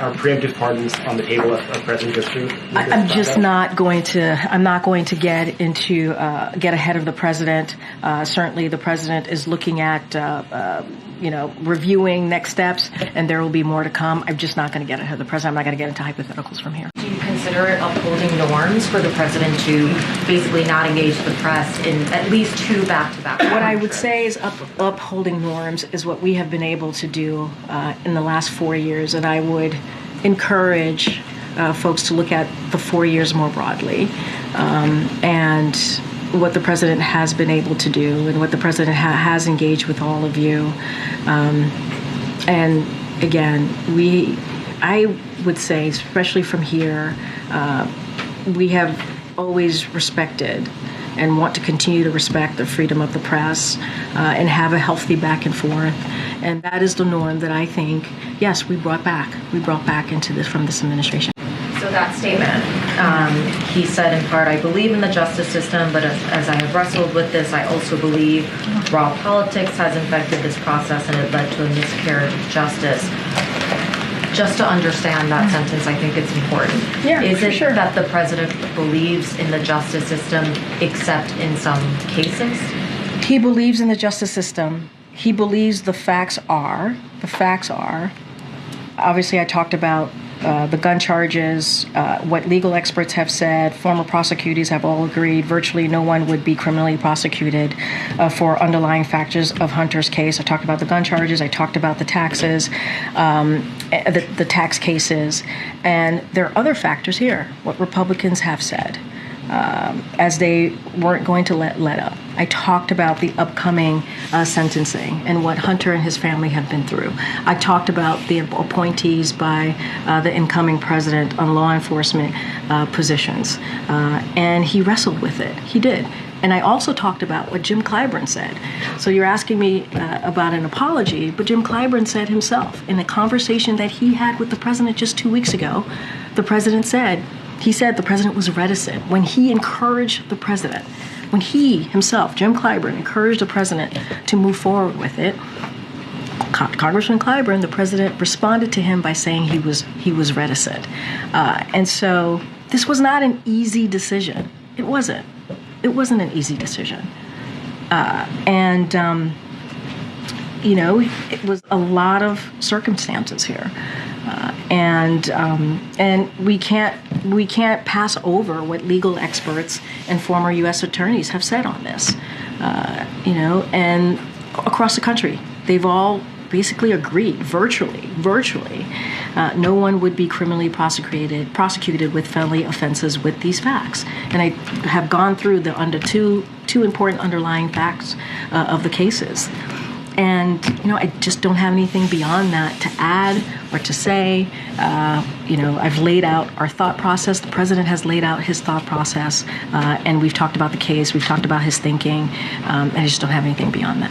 Are preemptive pardons on the table if President goes through? I'm just not going to. I'm not going to get ahead of the president. Certainly, the president is looking at reviewing next steps, and there will be more to come. I'm just not going to get ahead of the president. I'm not going to get into hypotheticals from here. Do you consider it upholding norms for the president to basically not engage the press in at least 2 back-to-back? What I would say is upholding norms is what we have been able to do in the last 4 years, and I would encourage folks to look at the 4 years more broadly and what the president has been able to do and what the president has engaged with all of you. And again, I would say, especially from here, we have always respected and want to continue to respect the freedom of the press and have a healthy back and forth. And that is the norm that I think, yes, we brought back into this from this administration. So that statement, he said in part, I believe in the justice system, but as I have wrestled with this, I also believe raw politics has infected this process and it led to a miscarriage of justice. Just to understand that sentence, I think it's important. Yeah, is it sure that the president believes in the justice system, except in some cases? He believes in the justice system. He believes the facts are. Obviously, I talked about the gun charges, what legal experts have said. Former prosecutors have all agreed virtually no one would be criminally prosecuted for underlying factors of Hunter's case. I talked about the gun charges. I talked about the taxes, the tax cases. And there are other factors here, what Republicans have said, as they weren't going to let up. I talked about the upcoming sentencing and what Hunter and his family have been through. I talked about the appointees by the incoming president on law enforcement positions, and he wrestled with it. He did. And I also talked about what Jim Clyburn said. So you're asking me about an apology, but Jim Clyburn said himself in a conversation that he had with the president just 2 weeks ago, the president said, the president was reticent when he encouraged the president. When he himself, Jim Clyburn, encouraged the president to move forward with it, Congressman Clyburn, the president, responded to him by saying he was reticent. And so this was not an easy decision. It wasn't. It wasn't an easy decision. It was a lot of circumstances here. And we can't pass over what legal experts and former U.S. attorneys have said on this, and across the country, they've all basically agreed virtually, no one would be criminally prosecuted with felony offenses with these facts. And I have gone through the two important underlying facts of the cases. And, I just don't have anything beyond that to add or to say. I've laid out our thought process. The president has laid out his thought process. And we've talked about the case. We've talked about his thinking. And I just don't have anything beyond that.